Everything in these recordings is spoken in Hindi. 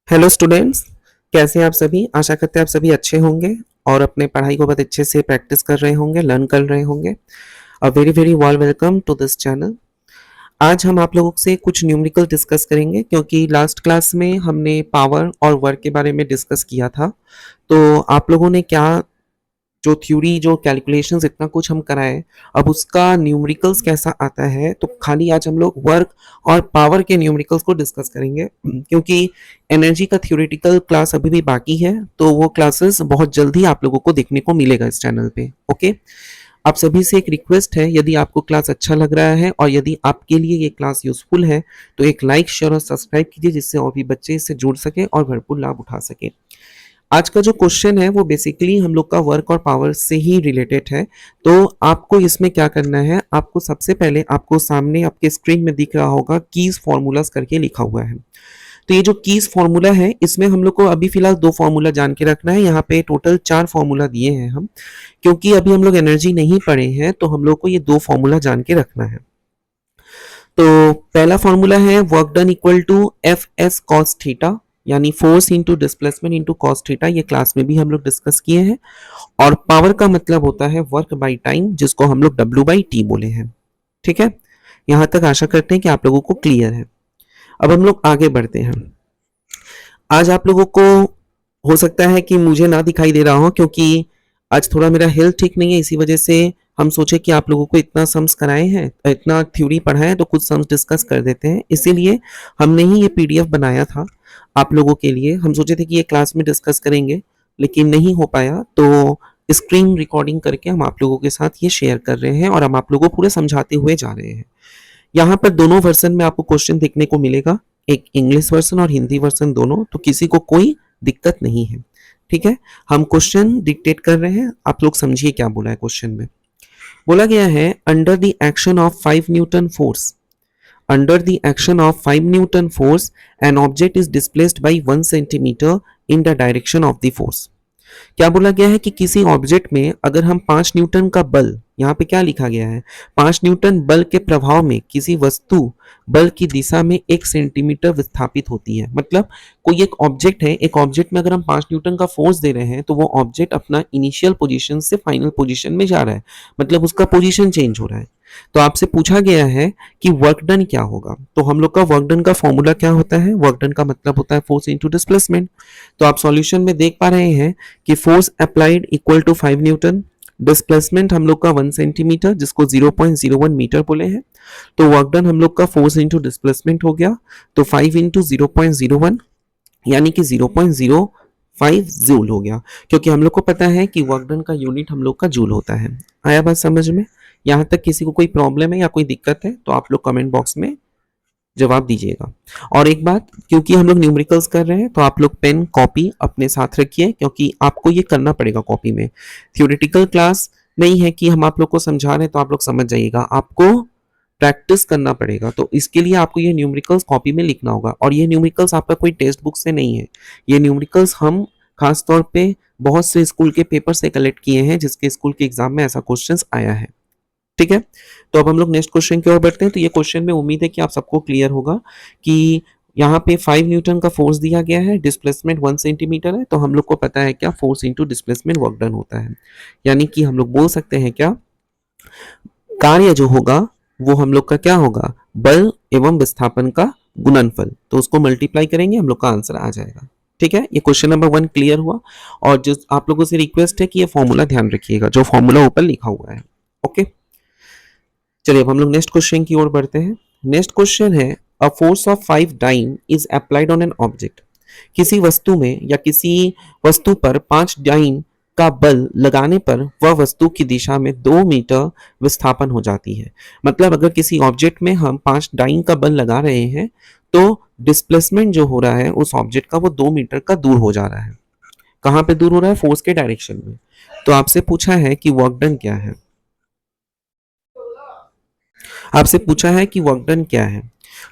हेलो स्टूडेंट्स, कैसे हैं आप सभी। आशा करते हैं आप सभी अच्छे होंगे और अपने पढ़ाई को बहुत अच्छे से प्रैक्टिस कर रहे होंगे, लर्न कर रहे होंगे। A very very warm welcome to this channel. आज हम आप लोगों से कुछ न्यूमेरिकल डिस्कस करेंगे क्योंकि लास्ट क्लास में हमने पावर और वर्क के बारे में डिस्कस किया था। तो आप लोगों ने क्या जो थ्योरी जो कैलकुलेशंस इतना कुछ हम कराए, अब उसका न्यूमेरिकल्स कैसा आता है, तो खाली आज हम लोग वर्क और पावर के न्यूमेरिकल्स को डिस्कस करेंगे क्योंकि एनर्जी का थ्योरेटिकल क्लास अभी भी बाकी है, तो वो क्लासेस बहुत जल्दी आप लोगों को देखने को मिलेगा इस चैनल पे। ओके, आप सभी से एक रिक्वेस्ट है, यदि आपको क्लास अच्छा लग रहा है और यदि आपके लिए ये क्लास यूजफुल है तो एक लाइक शेयर और सब्सक्राइब कीजिए जिससे और भी बच्चे इससे जुड़ सके और भरपूर लाभ उठा सके। आज का जो क्वेश्चन है वो बेसिकली हम लोग का वर्क और पावर से ही रिलेटेड है। तो आपको इसमें क्या करना है, आपको सबसे पहले आपको सामने आपके स्क्रीन में दिख रहा होगा कीज फॉर्मूलाज करके लिखा हुआ है। तो ये जो कीज फॉर्मूला है इसमें हम लोग को अभी फिलहाल दो फॉर्मूला जान के रखना है। यहाँ पे टोटल 4 फॉर्मूला दिए हैं हम, क्योंकि अभी हम लोग एनर्जी नहीं पढ़े हैं तो हम लोग को ये दो फॉर्मूला जान के रखना है। तो पहला फॉर्मूला है work done equal to F S cos theta, यानी force into displacement into cos theta. ये क्लास में भी हम लोग डिस्कस किए हैं। और पावर का मतलब होता है वर्क बाई टाइम, जिसको हम लोग डब्ल्यू बाई टी बोले हैं। ठीक है, यहां तक आशा करते हैं कि आप लोगों को क्लियर है। अब हम लोग आगे बढ़ते हैं। आज आप लोगों को हो सकता है कि मुझे ना दिखाई दे रहा हो, क्योंकि आज थोड़ा मेरा हेल्थ ठीक नहीं है, इसी वजह से हम सोचे कि आप लोगों को इतना सम्स कराए हैं, इतना थ्योरी पढ़ा है, तो कुछ सम्स डिस्कस कर देते हैं। इसीलिए हमने ही ये पीडीएफ बनाया था आप लोगों के लिए। हम सोचे थे कि ये क्लास में डिस्कस करेंगे, लेकिन नहीं हो पाया, तो स्क्रीन रिकॉर्डिंग करके हम आप लोगों के साथ ये शेयर कर रहे हैं और हम आप लोगों को पूरे समझाते हुए जा रहे हैं। यहाँ पर दोनों वर्जन में आपको क्वेश्चन देखने को मिलेगा, एक इंग्लिश वर्जन और हिंदी वर्जन दोनों, तो किसी को कोई दिक्कत नहीं है। ठीक है, हम क्वेश्चन डिक्टेट कर रहे हैं, आप लोग समझिए क्या बोला है क्वेश्चन में। बोला गया है under the action of 5 Newton force, under the action of 5 Newton force an object is displaced bye 1 centimetre in the direction of the force. क्या बोला गया है कि किसी ऑब्जेक्ट में अगर हम 5 न्यूटन का बल, यहाँ पे क्या लिखा गया है, 5 न्यूटन बल के प्रभाव में किसी वस्तु बल की दिशा में 1 सेंटीमीटर विस्थापित होती है। मतलब कोई एक ऑब्जेक्ट है, एक ऑब्जेक्ट में अगर हम 5 न्यूटन का फोर्स दे रहे हैं तो वो ऑब्जेक्ट अपना इनिशियल पोजीशन से फाइनल पोजीशन में जा रहा है, मतलब उसका पोजीशन चेंज हो रहा है। तो आपसे पूछा गया है कि वर्क डन क्या होगा। तो हम लोग का वर्क डन का फॉर्मूला क्या होता है, वर्क डन का मतलब होता है फोर्स इनटू डिस्प्लेसमेंट। तो आप सॉल्यूशन में देख पा रहे हैं कि force applied equal to 5 newton, displacement हम लोग का 1 सेंटीमीटर जिसको 0.01 मीटर बोले हैं। तो वर्क डन हम लोग का फोर्स इनटू डिस्प्लेसमेंट हो गया, तो 5 इंटू 0.01 यानी कि 0.05 जूल हो गया, क्योंकि हम लोग को पता है कि वर्क डन का यूनिट हम लोग का जूल होता है। आया बात समझ में। यहाँ तक किसी को कोई प्रॉब्लम है या कोई दिक्कत है तो आप लोग कमेंट बॉक्स में जवाब दीजिएगा। और एक बात, क्योंकि हम लोग न्यूमेरिकल्स कर रहे हैं तो आप लोग पेन कॉपी अपने साथ रखिए, क्योंकि आपको ये करना पड़ेगा कॉपी में। थ्योरेटिकल क्लास नहीं है कि हम आप लोग को समझा रहे हैं तो आप लोग समझ जाइएगा, आपको प्रैक्टिस करना पड़ेगा। तो इसके लिए आपको ये न्यूमेरिकल्स कॉपी में लिखना होगा। और ये न्यूमेरिकल्स आपका कोई टेक्स्ट बुक से नहीं है, ये न्यूमेरिकल्स हम खास तौर पे बहुत से स्कूल के पेपर से कलेक्ट किए हैं, जिसके स्कूल के एग्जाम में ऐसा क्वेश्चन आया है। ठीक है, तो अब हम लोग नेक्स्ट क्वेश्चन की ओर बढ़ते हैं। तो ये क्वेश्चन में उम्मीद है कि आप सबको क्लियर होगा कि यहाँ पे 5 न्यूटन का फोर्स दिया गया है, डिस्प्लेसमेंट 1 सेंटीमीटर है, तो हम लोग को पता है क्या, force into displacement work done होता है। यानी कि हम लोग बोल सकते हैं क्या, कार्य जो होगा वो हम लोग का क्या होगा, बल एवं विस्थापन का गुणनफल। तो उसको मल्टीप्लाई करेंगे, हम लोग का आंसर आ जाएगा। ठीक है, ये क्वेश्चन नंबर 1 क्लियर हुआ। और जो आप लोगों से रिक्वेस्ट है कि ये फॉर्मूला ध्यान रखिएगा, जो फॉर्मूला ऊपर लिखा हुआ है। ओके, चलिए अब हम लोग नेक्स्ट क्वेश्चन की ओर बढ़ते हैं। नेक्स्ट क्वेश्चन है a force of 5 dyne is applied on an object. किसी वस्तु में या किसी वस्तु पर 5 डाइन का बल लगाने पर वह वस्तु की दिशा में 2 मीटर विस्थापन हो जाती है। मतलब अगर किसी ऑब्जेक्ट में हम 5 डाइन का बल लगा रहे हैं तो डिस्प्लेसमेंट जो हो रहा है उस ऑब्जेक्ट का वो 2 मीटर का दूर हो जा रहा है। कहाँ पे दूर हो रहा है, फोर्स के डायरेक्शन में। तो आपसे पूछा है कि वर्क डन क्या है, आपसे पूछा है कि वर्क डन क्या है।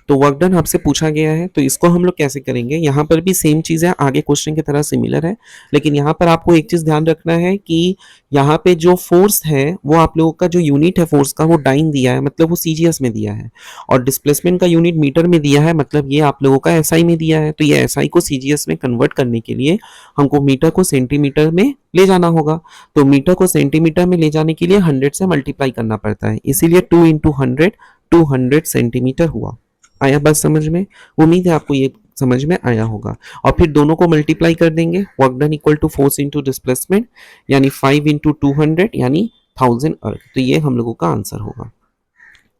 तो वर्क डन आपसे पूछा गया है, तो इसको हम लोग कैसे करेंगे, यहाँ पर भी सेम चीज़ है, आगे क्वेश्चन की तरह सिमिलर है, लेकिन यहाँ पर आपको एक चीज़ ध्यान रखना है कि यहाँ पे जो फोर्स है वो आप लोगों का जो यूनिट है फोर्स का वो डाइन दिया है, मतलब वो सीजीएस में दिया है, और डिस्प्लेसमेंट का यूनिट मीटर में दिया है, मतलब ये आप लोगों का एसआई में दिया है। तो ये एसआई को सीजीएस में कन्वर्ट करने के लिए हमको मीटर को सेंटीमीटर में ले जाना होगा। तो मीटर को सेंटीमीटर में ले जाने के लिए 100 से मल्टीप्लाई करना पड़ता है, इसीलिए 2 इंटू 100 200 सेंटीमीटर हुआ। आया बात समझ में? उम्मीद है आपको ये समझ में आया होगा। और फिर दोनों को मल्टीप्लाई कर देंगे, work done equal to force into displacement, यानी 5 इंटू 200 यानी 1000 अर्थ। तो ये हम लोगों का आंसर होगा।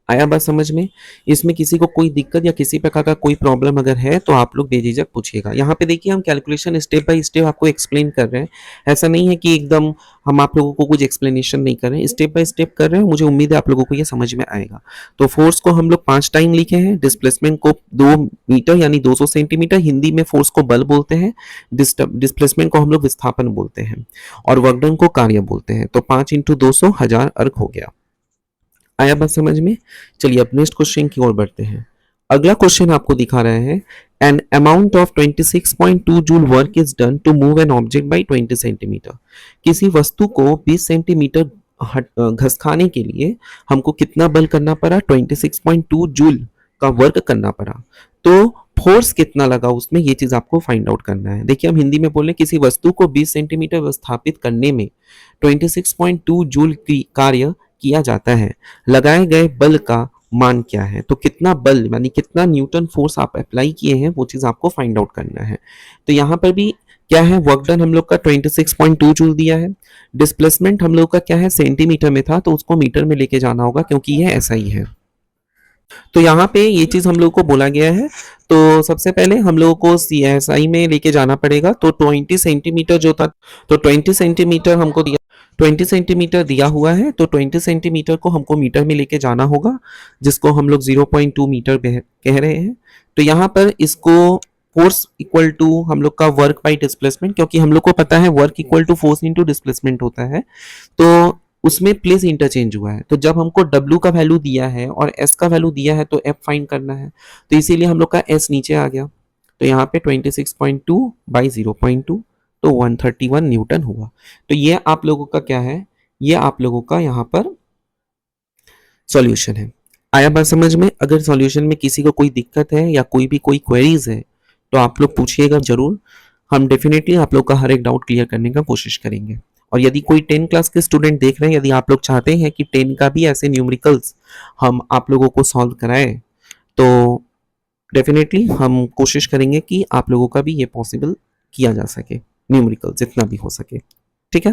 आया बात समझ में? इसमें किसी को कोई दिक्कत या किसी प्रकार का कोई प्रॉब्लम अगर है तो आप लोग बेझिझक पूछिएगा। यहाँ पे देखिए हम कैलकुलेशन स्टेप बाय स्टेप आपको एक्सप्लेन कर रहे हैं, ऐसा नहीं है कि एकदम हम आप लोगों को कुछ एक्सप्लेनेशन नहीं कर रहे हैं, स्टेप बाय स्टेप कर रहे हैं। मुझे उम्मीद है आप लोगों को ये समझ में आएगा। तो फोर्स को हम लोग 5 टाइम लिखे हैं, डिस्प्लेसमेंट को 2 मीटर यानी 200 सेंटीमीटर, हिंदी में फोर्स को बल बोलते हैं, डिस्प्लेसमेंट को हम लोग विस्थापन बोलते हैं, और वर्कडन को कार्य बोलते हैं। तो 5 इंटू 200 1000 अर्क हो गया। आया बात समझ में? चलिए अब नेक्स्ट क्वेश्चन की ओर बढ़ते हैं। अगला क्वेश्चन आपको दिखा रहे हैं, an amount of 26.2 joule work is done to move an object by 20 centimetre. किसी वस्तु को 20 सेंटीमीटर घसकाने के लिए हमको कितना बल करना पड़ा? 26.2 जूल का वर्क करना पड़ा। तो फोर्स कितना लगा उसमें, ये चीज आपको फाइंड आउट करना है। देखिए हम हिंदी में बोले किसी वस्तु को 20 सेंटीमीटर विस्थापित करने में 26.2 जूल की कार्य किया जाता है, लगाए गए बल का मान क्या है? तो कितना बल यानी कितना न्यूटन फोर्स आप अप्लाई किए हैं वो चीज आपको फाइंड आउट करना है। तो यहाँ पर भी क्या है, वर्क डन हम लोग का 26.2 जूल दिया है, डिस्प्लेसमेंट हम लोग का क्या है सेंटीमीटर में था, तो उसको मीटर में लेके जाना होगा क्योंकि ये ऐसा ही है। तो यहाँ पे ये चीज हम लोग को बोला गया है, तो सबसे पहले हम लोगों को सीएसआई में लेके जाना पड़ेगा। तो 20 सेंटीमीटर जो था, तो 20 सेंटीमीटर हमको दिया, 20 सेंटीमीटर दिया हुआ है, तो 20 सेंटीमीटर को हमको मीटर में लेके जाना होगा, जिसको हम लोग 0.2 मीटर कह रहे हैं। तो यहाँ पर इसको फोर्स इक्वल टू हम लोग का वर्क बाई डिस्प्लेसमेंट, क्योंकि हम लोग को पता है work equal to force into displacement होता है, तो उसमें प्लेस इंटरचेंज हुआ है। तो जब हमको W का वैल्यू दिया है और S का वैल्यू दिया है तो F फाइंड करना है, तो इसीलिए हम लोग का S नीचे आ गया। तो यहाँ पे 26.2 बाई 0.2 तो 131 न्यूटन हुआ। तो ये आप लोगों का क्या है, ये आप लोगों का यहाँ पर सॉल्यूशन है। आया बात समझ में? अगर सॉल्यूशन में किसी को कोई दिक्कत है या कोई भी कोई क्वेरीज है तो आप लोग पूछिएगा जरूर, हम डेफिनेटली आप लोग का हर एक डाउट क्लियर करने का कोशिश करेंगे। और यदि कोई 10 क्लास के स्टूडेंट देख रहे हैं, यदि आप लोग चाहते हैं कि 10 का भी ऐसे न्यूमेरिकल्स हम आप लोगों को सॉल्व कराएं, तो डेफिनेटली हम कोशिश करेंगे कि आप लोगों का भी ये पॉसिबल किया जा सके, न्यूमेरिकल जितना भी हो सके। ठीक है,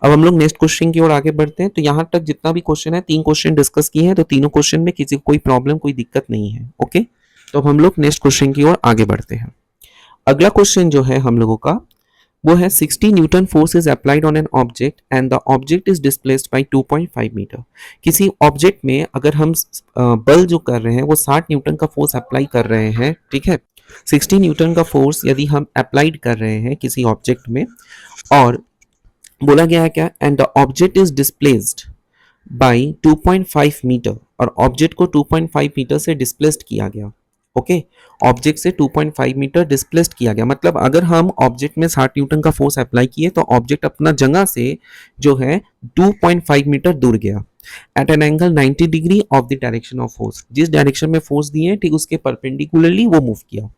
अब हम लोग नेक्स्ट क्वेश्चन की ओर आगे बढ़ते हैं। तो यहाँ तक जितना भी क्वेश्चन है, 3 क्वेश्चन डिस्कस किए हैं, तो तीनों क्वेश्चन में किसी को कोई प्रॉब्लम कोई दिक्कत नहीं है। ओके, तो अब हम लोग नेक्स्ट क्वेश्चन की ओर आगे बढ़ते हैं। अगला क्वेश्चन जो है हम लोगों का वो है 60 newton force is applied on an object and the object is displaced by 2.5 metre. किसी ऑब्जेक्ट में अगर हम बल जो कर रहे हैं वो 60 न्यूटन का फोर्स अप्लाई कर रहे हैं, ठीक है, 60 न्यूटन का फोर्स यदि हम अप्लाइड कर रहे हैं किसी ऑब्जेक्ट में, और बोला गया है क्या, and the object is displaced by 2.5 metre, और ऑब्जेक्ट को 2.5 मीटर से डिस्प्लेस्ड किया गया। ओके, ऑब्जेक्ट से 2.5 मीटर डिस्प्लेस्ड किया गया, मतलब अगर हम ऑब्जेक्ट में 60 न्यूटन का फोर्स अप्लाई किए तो ऑब्जेक्ट अपना जगह से जो है 2.5 मीटर दूर गया at an angle 90 degree of the direction of force. जिस डायरेक्शन में फोर्स दिए ठीक उसके परपेंडिकुलरली वो मूव किया।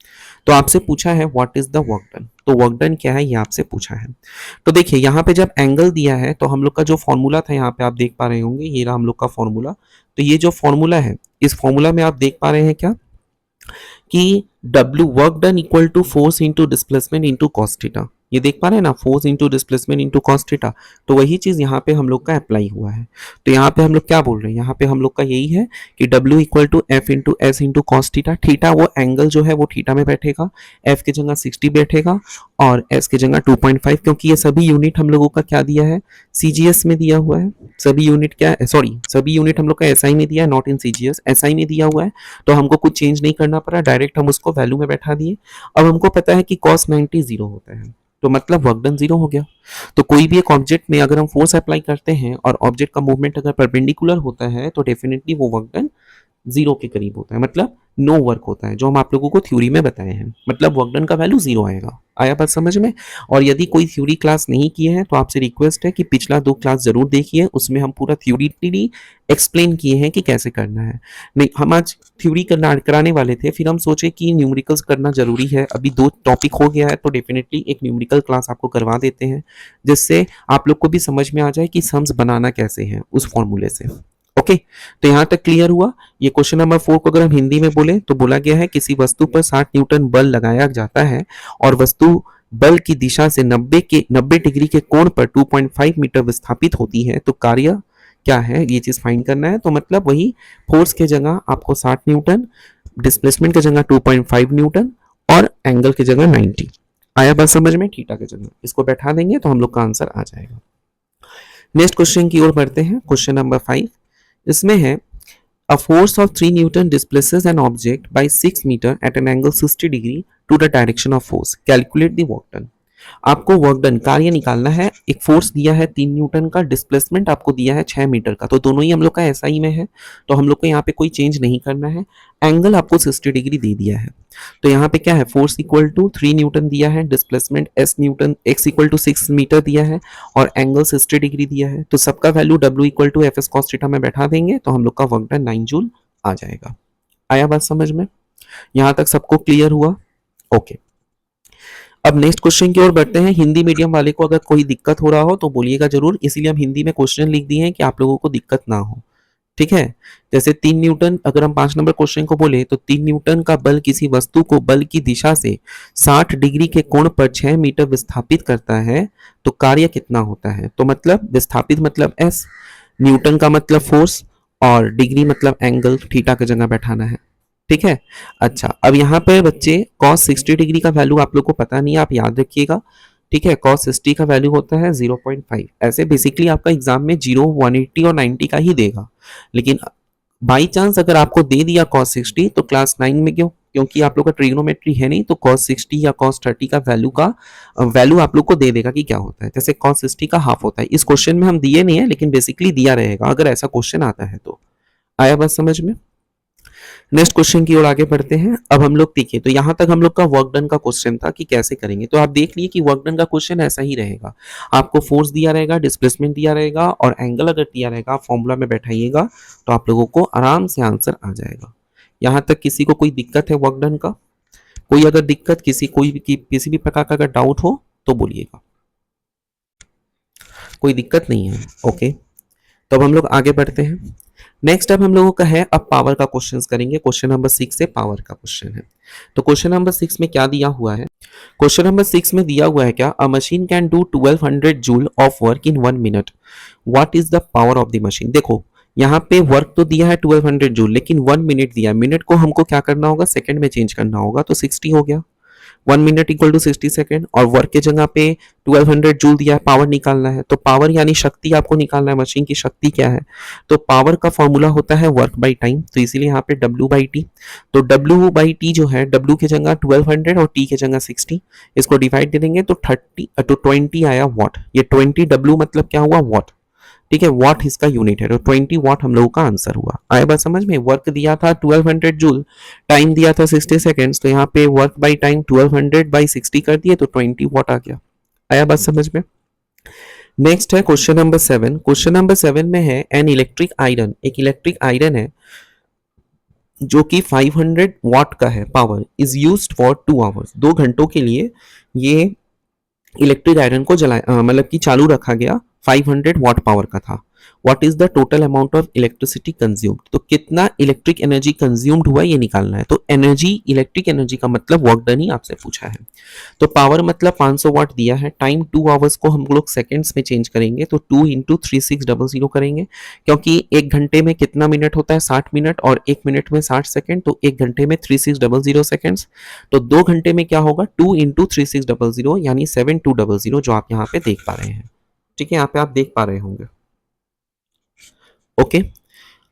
तो आपसे पूछा है what is the work done, तो वर्क डन क्या है ये आपसे पूछा है। तो देखिए यहाँ पे जब एंगल दिया है तो हम लोग का जो फॉर्मूला था, यहाँ पे आप देख पा रहे होंगे, ये रहा हम लोग का फॉर्मूला। तो ये जो फॉर्मूला है, इस फॉर्मूला में आप देख पा रहे हैं क्या कि W work done equal to force into displacement into cos theta. ये देख पा रहे हैं ना, force into displacement into cos theta. तो वही चीज यहाँ पे हम लोग का अप्लाई हुआ है। तो यहाँ पे हम लोग क्या बोल रहे हैं, यहाँ पे हम लोग का यही है कि W equal to F into S into cos theta. Theta वो एंगल जो है वो थीटा में बैठेगा, एफ की जगह 60 बैठेगा और एस की जगह 2.5, क्योंकि ये सभी यूनिट हम लोगों का क्या दिया है, सीजीएस में दिया हुआ है। सभी यूनिट क्या है, सॉरी सभी यूनिट हम लोग का एसआई में दिया है, नॉट इन सीजीएस, एसआई में दिया हुआ है। तो हमको कुछ चेंज नहीं करना पड़ा, डायरेक्ट हम उसको वैल्यू में बैठा दिए। अब हमको पता है कि cos 90 जीरो होता है, तो मतलब वर्क डन जीरो हो गया। तो कोई भी एक ऑब्जेक्ट में अगर हम फोर्स अप्लाई करते हैं और ऑब्जेक्ट का मूवमेंट अगर परपेंडिकुलर होता है तो डेफिनेटली वो वर्क डन जीरो के करीब होता है, मतलब नो वर्क होता है, जो हम आप लोगों को थ्योरी में बताए हैं, मतलब वर्क डन का वैल्यू जीरो आएगा। आया बात समझ में? और यदि कोई थ्योरी क्लास नहीं किए हैं तो आपसे रिक्वेस्ट है कि पिछला 2 क्लास जरूर देखिए, उसमें हम पूरा थ्योरीटिकली एक्सप्लेन किए हैं कि कैसे करना है। नहीं, हम आज थ्योरी कराने वाले थे, फिर हम सोचे कि न्यूमेरिकल्स करना जरूरी है, अभी 2 टॉपिक हो गया है तो डेफिनेटली एक न्यूमेरिकल क्लास आपको करवा देते हैं, जिससे आप लोग को भी समझ में आ जाए कि सम्स बनाना कैसे है उस फॉर्मूले से। ओके, तो यहां तक क्लियर हुआ। ये क्वेश्चन नंबर 4 को अगर हम हिंदी में बोले तो बोला गया है किसी वस्तु पर 60 न्यूटन बल लगाया जाता है और वस्तु बल की दिशा से 90 डिग्री के कोण पर 2.5 मीटर विस्थापित होती है, तो कार्य क्या है ये चीज फाइंड करना है। तो मतलब वही फोर्स के जगह आपको 60 न्यूटन, डिस्प्लेसमेंट के जगह 2.5 न्यूटन और एंगल की जगह 90। आया बात समझ में? थीटा की जगह इसको बैठा देंगे तो हम लोग का आंसर आ जाएगा। नेक्स्ट क्वेश्चन की ओर बढ़ते हैं, क्वेश्चन नंबर 5। इसमें है a force of 3 Newton displaces an object by 6 meter at an angle 60 degree to the direction of force. Calculate the work done. आपको वर्क डन कार्य निकालना है। एक फोर्स दिया है 3 न्यूटन का, डिस्प्लेसमेंट आपको दिया है 6 मीटर का, तो दोनों ही हम लोग का ऐसा ही में है, तो हम लोग को यहाँ पे कोई चेंज नहीं करना है। एंगल आपको 60 डिग्री दे दिया है, तो यहाँ पे क्या है, फोर्स इक्वल टू 3 न्यूटन दिया है, displacement S newton, X equal to 6 metre दिया है और एंगल 60 डिग्री दिया है। तो सबका value W equal to F S cos theta में बैठा देंगे तो हम लोग का वर्क डन 9 जूल आ जाएगा। आया बात समझ में? यहाँ तक सबको क्लियर हुआ? ओके, अब नेक्स्ट क्वेश्चन की ओर बढ़ते हैं। हिंदी मीडियम वाले को अगर कोई दिक्कत हो रहा हो तो बोलिएगा जरूर, इसीलिए हम हिंदी में क्वेश्चन लिख दिए हैं कि आप लोगों को दिक्कत ना हो, ठीक है। जैसे 3 न्यूटन, अगर हम 5 नंबर क्वेश्चन को बोले तो 3 न्यूटन का बल किसी वस्तु को बल की दिशा से 60 डिग्री के कोण पर 6 मीटर विस्थापित करता है, तो कार्य कितना होता है। तो मतलब विस्थापित मतलब एस, न्यूटन का मतलब फोर्स और डिग्री मतलब एंगल, थीटा की जगह बैठाना है, ठीक है। अच्छा, अब यहाँ पे बच्चे cos 60 डिग्री का वैल्यू आप लोग को पता नहीं है, आप याद रखिएगा, ठीक है। cos 60 का वैल्यू होता है 0.5। ऐसे बेसिकली आपका एग्जाम में 0, 180 और 90 का ही देगा, लेकिन बाई चांस अगर आपको दे दिया cos 60 तो क्लास 9 में क्यों, क्योंकि आप लोग का ट्रिग्नोमेट्री है नहीं, तो cos 60 या cos 30 का वैल्यू आप लोग को दे देगा कि क्या होता है। जैसे cos 60 का हाफ होता है, इस क्वेश्चन में हम दिए नहीं है लेकिन बेसिकली दिया रहेगा अगर ऐसा क्वेश्चन आता है तो। आया बात समझ में? नेक्स्ट क्वेश्चन की ओर आगे बढ़ते हैं। अब हम लोग देखिए, तो यहां तक हम लोग का वर्क डन का क्वेश्चन था कि कैसे करेंगे, तो आप देख लिए कि वर्क डन का क्वेश्चन ऐसा ही रहेगा, आपको फोर्स दिया रहेगा, डिस्प्लेसमेंट दिया रहेगा और एंगल अगर दिया रहेगा, फॉर्मूला में बैठाइएगा तो आप लोगों को आराम से आंसर आ जाएगा। यहां तक किसी को कोई दिक्कत है वर्क डन का? कोई अगर दिक्कत, किसी भी प्रकार का अगर डाउट हो तो बोलिएगा। कोई दिक्कत नहीं है? ओके, तो अब हम लोग आगे बढ़ते हैं। नेक्स्ट अब हम लोगों का है, अब पावर का क्वेश्चन करेंगे। क्वेश्चन नंबर 6 से पावर का क्वेश्चन है। तो क्वेश्चन नंबर 6 में क्या दिया हुआ है? क्वेश्चन नंबर 6 में दिया हुआ है क्या, अ machine can do 1200 joule of work in 1 minute, what is the power of the machine. देखो यहाँ पे वर्क तो दिया है 1200 जूल, लेकिन 1 मिनट दिया है, मिनट को हमको क्या करना होगा, सेकंड में चेंज करना होगा, तो 60 हो गया। 1 मिनट इक्वल टू 60 सेकेंड, और वर्क के जगह पे 1200 जूल दिया है, पावर निकालना है, तो पावर यानी शक्ति आपको निकालना है, मशीन की शक्ति क्या है, तो पावर का फॉर्मूला होता है वर्क बाई टाइम, तो इसीलिए यहाँ पे W बाई टी, तो W बाई टी जो है, W की जगह 1200 और T की जगह 60, इसको डिवाइड दे देंगे तो 20 आया वॉट। ये 20 W मतलब क्या हुआ, वॉट, ठीक है, वॉट इसका यूनिट है, तो 20 वॉट हम लोगों का आंसर हुआ। आया बात समझ में? वर्क दिया था 1200 जूल, टाइम दिया था 60 सेकेंड्स, तो यहाँ पे वर्क बाई टाइम 1200 बाई 60 कर दिए तो 20 वॉट आ गया। आया बात समझ में? नेक्स्ट है क्वेश्चन नंबर 7। क्वेश्चन नंबर 7 में है, एन इलेक्ट्रिक आयरन, एक इलेक्ट्रिक आयरन है जो कि 500 वॉट का है, power is used for 2 hours, 2 घंटों के लिए ये इलेक्ट्रिक आयरन को मतलब कि चालू रखा गया, 500 वॉट पावर का था। What is the total amount of electricity consumed, तो कितना इलेक्ट्रिक एनर्जी कंज्यूम्ड हुआ ये निकालना है। तो एनर्जी, इलेक्ट्रिक एनर्जी का मतलब वर्क डन ही आपसे पूछा है। तो पावर मतलब 500 वाट दिया है, टाइम 2 आवर्स को हम लोग सेकेंड्स में चेंज करेंगे, तो 2 इंटू 3600 करेंगे, क्योंकि 1 घंटे में कितना मिनट होता है, 60 मिनट, और 1 मिनट में 60 सेकेंड, तो 1 घंटे में 3600 सेकेंड्स, तो 2 घंटे में क्या होगा, 2 इंटू 3600 यानी 7200, जो आप यहाँ पे देख पा रहे हैं, ठीक है, यहाँ पे आप देख पा रहे होंगे। ओके,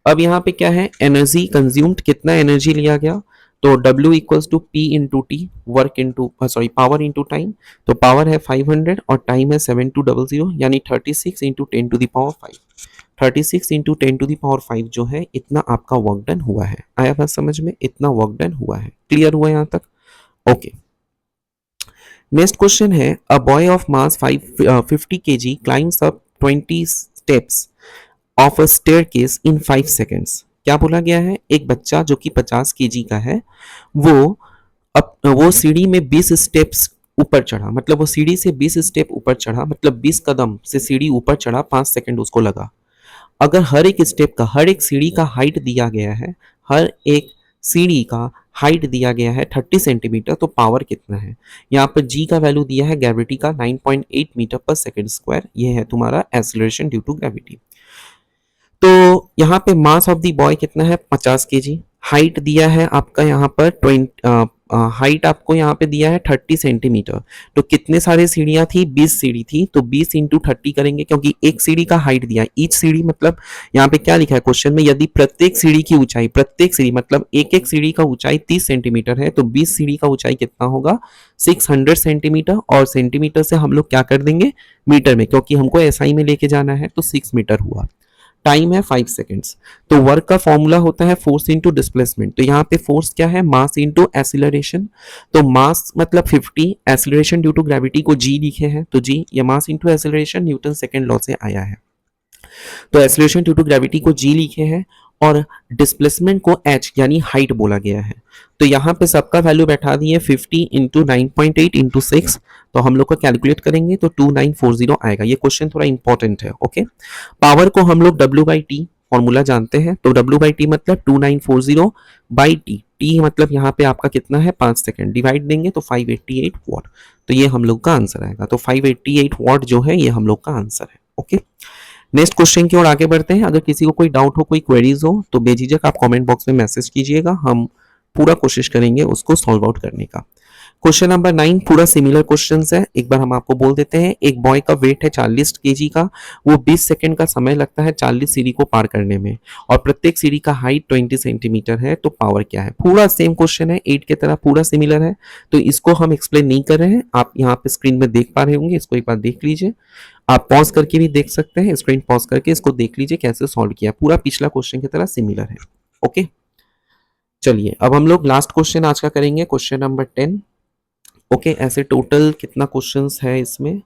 अब यहाँ पे क्या है, एनर्जी कंज्यूम्ड, कितना एनर्जी लिया गया, तो W equals to P into T, work into power into time, तो पावर है 500 और टाइम है 7200 यानी 36 into 10 to the power 5, 36 into 10⁵ जो है इतना आपका वर्क डन हुआ है। आया बात समझ में? इतना वर्क डन हुआ है। क्लियर हुआ यहाँ तक? ओके। नेक्स्ट क्वेश्चन है a boy of mass 50 kg climbs up 20 steps of a staircase in 5 seconds. क्या बोला गया है? एक बच्चा जो कि 50 kg का है वो वो सीढ़ी में 20 स्टेप्स ऊपर चढ़ा, मतलब वो सीढ़ी से 20 स्टेप ऊपर चढ़ा, मतलब 20 कदम से सीढ़ी ऊपर चढ़ा, 5 सेकंड उसको लगा। अगर हर एक स्टेप का, हर एक सीढ़ी का हाइट दिया गया है, हर एक सीढ़ी का हाइट दिया गया है 30 सेंटीमीटर, तो पावर कितना है? यहाँ पर जी का वैल्यू दिया है ग्रेविटी का 9.8 मीटर पर सेकेंड स्क्वायर। ये है तुम्हारा एक्सीलरेशन ड्यू टू ग्रेविटी। तो यहाँ पे मास ऑफ द बॉय कितना है? 50 kg। हाइट दिया है आपका यहाँ पर 20, हाइट आपको यहाँ पे दिया है 30 सेंटीमीटर। तो कितने सारे सीढ़ियाँ थी? 20 सीढ़ी थी, तो 20 इंटू 30 करेंगे, क्योंकि एक सीढ़ी का हाइट दिया है। ईच सीढ़ी मतलब यहाँ पे क्या लिखा है क्वेश्चन में? यदि प्रत्येक सीढ़ी की ऊंचाई, प्रत्येक सीढ़ी मतलब एक एक सीढ़ी का ऊंचाई 30 सेंटीमीटर है, तो 20 सीढ़ी का ऊंचाई कितना होगा? 600 सेंटीमीटर। और सेंटीमीटर से हम लोग क्या कर देंगे? मीटर में, क्योंकि हमको एसआई में लेके जाना है, तो 6 मीटर हुआ। टाइम है 5 सेकेंड्स। तो वर्क का फॉर्मूला होता है फोर्स इंटू डिस्प्लेसमेंट। तो यहाँ पे फोर्स क्या है? Mass into acceleration. तो मास मतलब 50, एक्सीलरेशन ड्यू टू ग्रेविटी को जी लिखे हैं, तो जी, ये mass into acceleration Newton second law से आया है। तो एक्सीलरेशन ड्यू टू ग्रेविटी को जी लिखे हैं और डिस्प्लेसमेंट को एच यानी हाइट बोला गया है। तो यहाँ पे सबका वैल्यू बैठा दिए 50 इंटू 9.8 इंटू 6। तो हम लोग को कैलकुलेट करेंगे तो 2940 आएगा। ये क्वेश्चन थोड़ा इंपॉर्टेंट है। ओके। पावर को हम लोग W बाई टी फॉर्मूला जानते हैं, तो W बाई टी मतलब 2940 बाई टी। टी मतलब यहाँ पे आपका कितना है? 5 सेकेंड। डिवाइड देंगे तो 588 वॉट। तो ये हम लोग का आंसर आएगा। तो 588 वॉट जो है ये हम लोग का आंसर है। ओके। नेक्स्ट क्वेश्चन की ओर आगे बढ़ते हैं। अगर किसी को कोई डाउट हो, कोई क्वेरीज हो, तो बेझिझक आप कमेंट बॉक्स में मैसेज कीजिएगा, हम पूरा कोशिश करेंगे उसको सॉल्व आउट करने का। क्वेश्चन नंबर 9 पूरा सिमिलर क्वेश्चंस है, एक बार हम आपको बोल देते हैं। एक बॉय का वेट है 40 kg का, वो 20 सेकंड का समय लगता है 40 सीढ़ी को पार करने में, और प्रत्येक सीढ़ी का हाइट 20 सेंटीमीटर है, तो पावर क्या है? पूरा सेम क्वेश्चन है, 8 की तरह पूरा सिमिलर है, तो इसको हम एक्सप्लेन नहीं कर रहे हैं। आप यहाँ पे स्क्रीन में देख पा रहे होंगे, इसको एक बार देख लीजिए। आप पॉज करके भी देख सकते हैं, स्क्रीन पॉज करके इसको देख लीजिए कैसे सॉल्व किया। पूरा पिछला क्वेश्चन की तरह सिमिलर है। ओके, चलिए अब हम लोग लास्ट क्वेश्चन आज का करेंगे, क्वेश्चन नंबर 10। ओके, ऐसे टोटल कितना क्वेश्चंस है इसमें?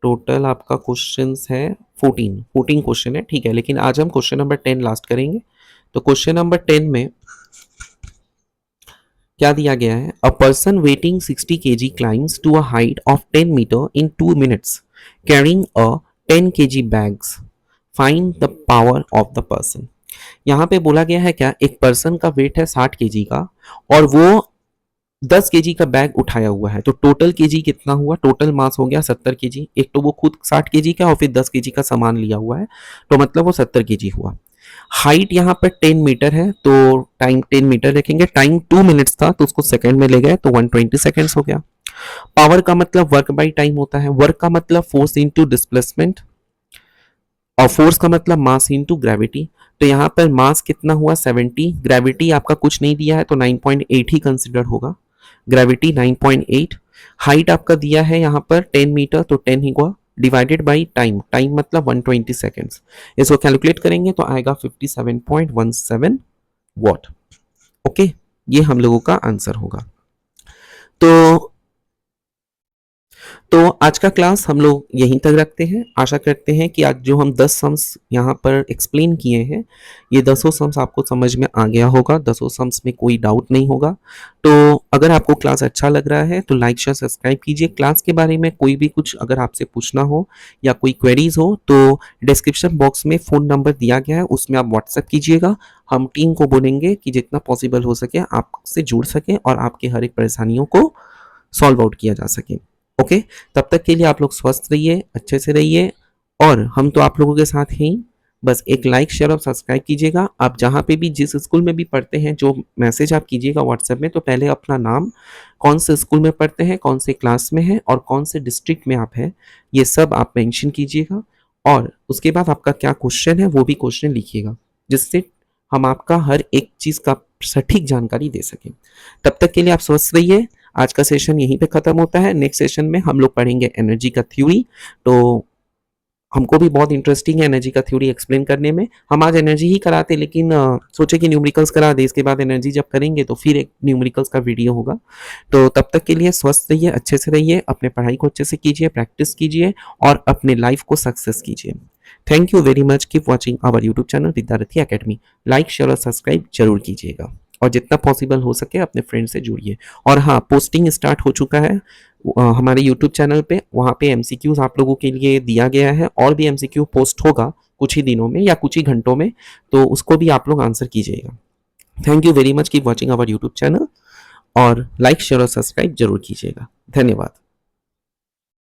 टोटल आपका क्वेश्चंस है 14 क्वेश्चन है, ठीक है, लेकिन आज हम क्वेश्चन नंबर 10 लास्ट करेंगे। तो क्वेश्चन नंबर 10 में क्या दिया गया है? A person weighting 60 kg climbs to a height of 10 metre in 2 minutes carrying a 10 kg bags, find the power of the person. यहाँ पे बोला गया है क्या? एक पर्सन का वेट है 60 kg का और वो 10 kg का बैग उठाया हुआ है, तो टोटल kg कितना हुआ? टोटल मास हो गया 70 kg। एक तो वो खुद 60 kg का और फिर 10 kg का सामान लिया हुआ है, तो मतलब वो 70 kg हुआ। हाइट यहाँ पर 10 मीटर है, तो टाइम 10 मीटर रखेंगे। टाइम 2 मिनट्स था, तो उसको सेकंड में ले गए, तो 120 सेकंड्स हो गया। पावर का मतलब वर्क बाई टाइम होता है। वर्क का मतलब फोर्स इंटू डिस्प्लेसमेंट, और फोर्स का मतलब मास इंटू ग्रेविटी। तो यहाँ पर मास कितना हुआ? 70। ग्रेविटी आपका कुछ नहीं दिया है, तो 9.8 ही कंसिडर होगा। ग्रेविटी 9.8। हाइट आपका दिया है यहाँ पर 10 मीटर, तो 10 ही हुआ, डिवाइडेड बाई टाइम। टाइम मतलब 120 सेकेंड्स। इसको कैलकुलेट करेंगे तो आएगा 57.17 वॉट। ओके, ये हम लोगों का आंसर होगा। तो आज का क्लास हम लोग यहीं तक रखते हैं। आशा करते हैं कि आज जो हम 10 सम्स यहाँ पर एक्सप्लेन किए हैं, ये 10 सम्स आपको समझ में आ गया होगा, 10 सम्स में कोई डाउट नहीं होगा। तो अगर आपको क्लास अच्छा लग रहा है तो लाइक शेयर सब्सक्राइब कीजिए। क्लास के बारे में कोई भी कुछ अगर आपसे पूछना हो या कोई क्वेरीज हो तो डिस्क्रिप्शन बॉक्स में फ़ोन नंबर दिया गया है, उसमें आप व्हाट्सएप कीजिएगा। हम टीम को बोलेंगे कि जितना पॉसिबल हो सके आपसे जुड़ सकें और आपके हर एक परेशानियों को सॉल्व आउट किया जा सके। ओके, तब तक के लिए आप लोग स्वस्थ रहिए, अच्छे से रहिए, और हम तो आप लोगों के साथ हैं ही। बस एक लाइक शेयर और सब्सक्राइब कीजिएगा। आप जहाँ पे भी जिस स्कूल में भी पढ़ते हैं, जो मैसेज आप कीजिएगा व्हाट्सएप में, तो पहले अपना नाम, कौन से स्कूल में पढ़ते हैं, कौन से क्लास में है और कौन से डिस्ट्रिक्ट में आप हैं, ये सब आप मेंशन कीजिएगा। और उसके बाद आपका क्या क्वेश्चन है वो भी क्वेश्चन लिखिएगा, जिससे हम आपका हर एक चीज़ का सटीक जानकारी दे सकें। तब तक के लिए आप स्वस्थ रहिए। आज का सेशन यहीं पे खत्म होता है। नेक्स्ट सेशन में हम लोग पढ़ेंगे एनर्जी का थ्योरी। तो हमको भी बहुत इंटरेस्टिंग है एनर्जी का थ्योरी एक्सप्लेन करने में। हम आज एनर्जी ही कराते लेकिन सोचे कि न्यूमेरिकल्स करा दें, इसके बाद एनर्जी जब करेंगे तो फिर एक न्यूमेरिकल्स का वीडियो होगा। तो तब तक के लिए स्वस्थ रहिए, अच्छे से रहिए, अपने पढ़ाई को अच्छे से कीजिए, प्रैक्टिस कीजिए और अपने लाइफ को सक्सेस कीजिए। Thank you very much. Keep watching our YouTube channel Vidyarthi academy. Like share और सब्सक्राइब जरूर कीजिएगा और जितना पॉसिबल हो सके अपने फ्रेंड से जुड़िए। और हाँ, पोस्टिंग स्टार्ट हो चुका है हमारे यूट्यूब चैनल पे। वहाँ पे एमसीक्यूज आप लोगों के लिए दिया गया है और भी एमसीक्यू पोस्ट होगा कुछ ही दिनों में या कुछ ही घंटों में, तो उसको भी आप लोग आंसर कीजिएगा। Thank you very much. Keep watching our YouTube channel और लाइक शेयर और सब्सक्राइब जरूर कीजिएगा। धन्यवाद।